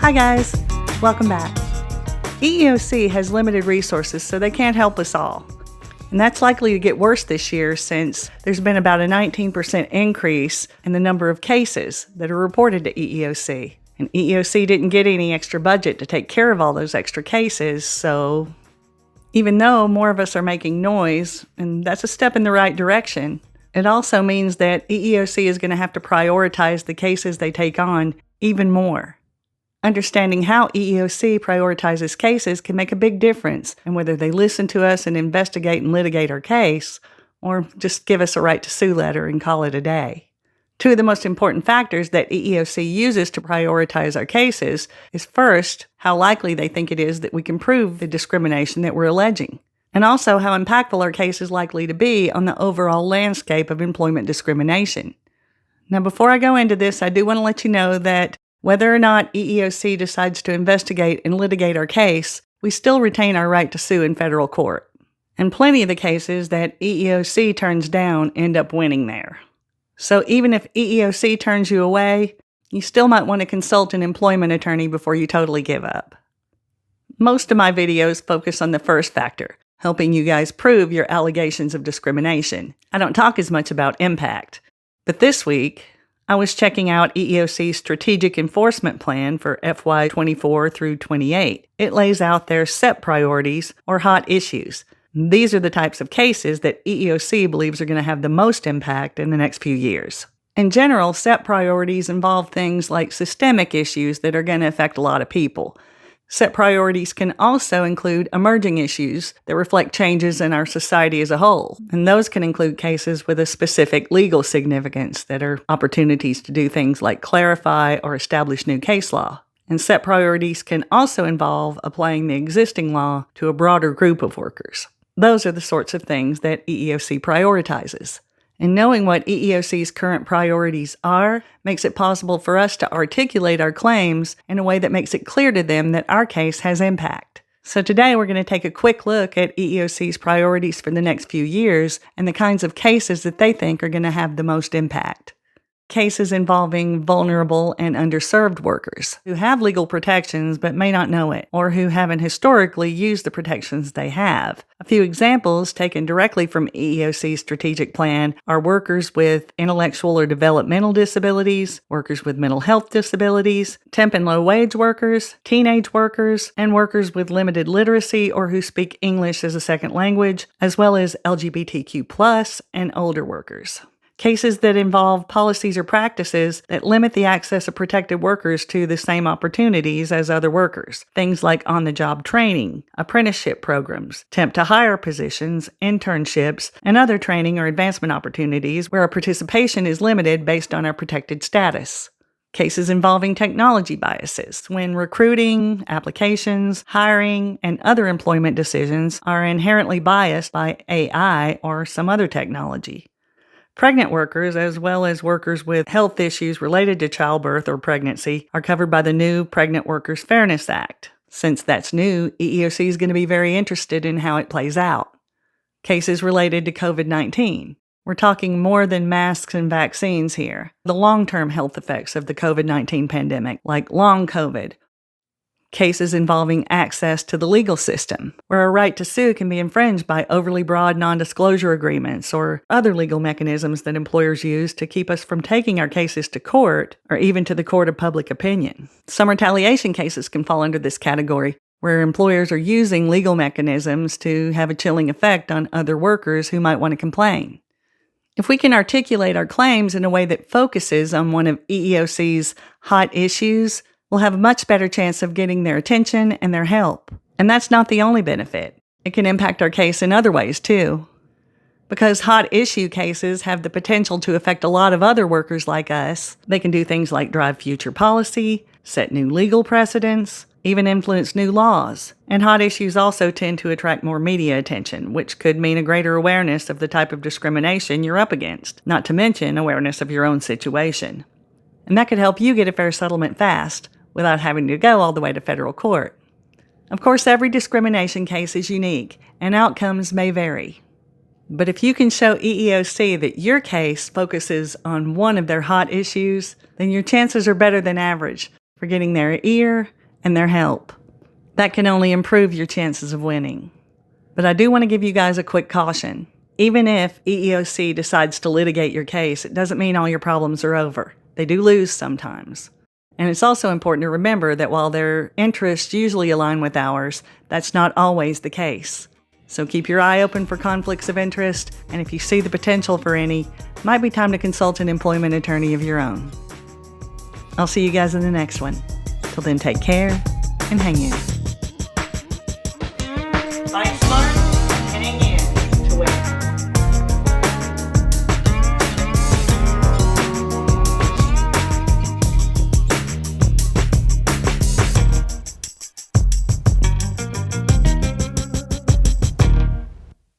Hi guys, welcome back. EEOC has limited resources, so they can't help us all. And that's likely to get worse this year since there's been about a 19% increase in the number of cases that are reported to EEOC. And EEOC didn't get any extra budget to take care of all those extra cases, so even though more of us are making noise, and that's a step in the right direction, it also means that EEOC is going to have to prioritize the cases they take on even more. Understanding how EEOC prioritizes cases can make a big difference in whether they listen to us and investigate and litigate our case, or just give us a right to sue letter and call it a day. Two of the most important factors that EEOC uses to prioritize our cases is first, how likely they think it is that we can prove the discrimination that we're alleging, and also how impactful our case is likely to be on the overall landscape of employment discrimination. Now, before I go into this, I do want to let you know that whether or not EEOC decides to investigate and litigate our case, we still retain our right to sue in federal court. And plenty of the cases that EEOC turns down end up winning there. So even if EEOC turns you away, you still might want to consult an employment attorney before you totally give up. Most of my videos focus on the first factor, helping you guys prove your allegations of discrimination. I don't talk as much about impact. But this week, I was checking out EEOC's Strategic Enforcement Plan for FY 24 through 28. It lays out their SEP priorities, or hot issues. These are the types of cases that EEOC believes are going to have the most impact in the next few years. In general, SEP priorities involve things like systemic issues that are going to affect a lot of people. SEP priorities can also include emerging issues that reflect changes in our society as a whole, and those can include cases with a specific legal significance that are opportunities to do things like clarify or establish new case law. And SEP priorities can also involve applying the existing law to a broader group of workers. Those are the sorts of things that EEOC prioritizes. And knowing what EEOC's current priorities are makes it possible for us to articulate our claims in a way that makes it clear to them that our case has impact. So today we're going to take a quick look at EEOC's priorities for the next few years and the kinds of cases that they think are going to have the most impact. Cases involving vulnerable and underserved workers who have legal protections but may not know it, or who haven't historically used the protections they have. A few examples taken directly from EEOC's strategic plan are workers with intellectual or developmental disabilities, workers with mental health disabilities, temp and low-wage workers, teenage workers, and workers with limited literacy or who speak English as a second language, as well as LGBTQ+ and older workers. Cases that involve policies or practices that limit the access of protected workers to the same opportunities as other workers. Things like on-the-job training, apprenticeship programs, temp-to-hire positions, internships, and other training or advancement opportunities where our participation is limited based on our protected status. Cases involving technology biases, when recruiting, applications, hiring, and other employment decisions are inherently biased by AI or some other technology. Pregnant workers, as well as workers with health issues related to childbirth or pregnancy, are covered by the new Pregnant Workers Fairness Act. Since that's new, EEOC is going to be very interested in how it plays out. Cases related to COVID-19. We're talking more than masks and vaccines here. The long-term health effects of the COVID-19 pandemic, like long COVID. Cases involving access to the legal system, where a right to sue can be infringed by overly broad non-disclosure agreements or other legal mechanisms that employers use to keep us from taking our cases to court or even to the court of public opinion. Some retaliation cases can fall under this category, where employers are using legal mechanisms to have a chilling effect on other workers who might want to complain. If we can articulate our claims in a way that focuses on one of EEOC's hot issues, we'll have a much better chance of getting their attention and their help. And that's not the only benefit. It can impact our case in other ways, too. Because hot issue cases have the potential to affect a lot of other workers like us, they can do things like drive future policy, set new legal precedents, even influence new laws. And hot issues also tend to attract more media attention, which could mean a greater awareness of the type of discrimination you're up against, not to mention awareness of your own situation. And that could help you get a fair settlement fast, without having to go all the way to federal court. Of course, every discrimination case is unique, and outcomes may vary. But if you can show EEOC that your case focuses on one of their hot issues, then your chances are better than average for getting their ear and their help. That can only improve your chances of winning. But I do want to give you guys a quick caution. Even if EEOC decides to litigate your case, it doesn't mean all your problems are over. They do lose sometimes. And it's also important to remember that while their interests usually align with ours, that's not always the case. So keep your eye open for conflicts of interest, and if you see the potential for any, it might be time to consult an employment attorney of your own. I'll see you guys in the next one. Till then, take care and hang in.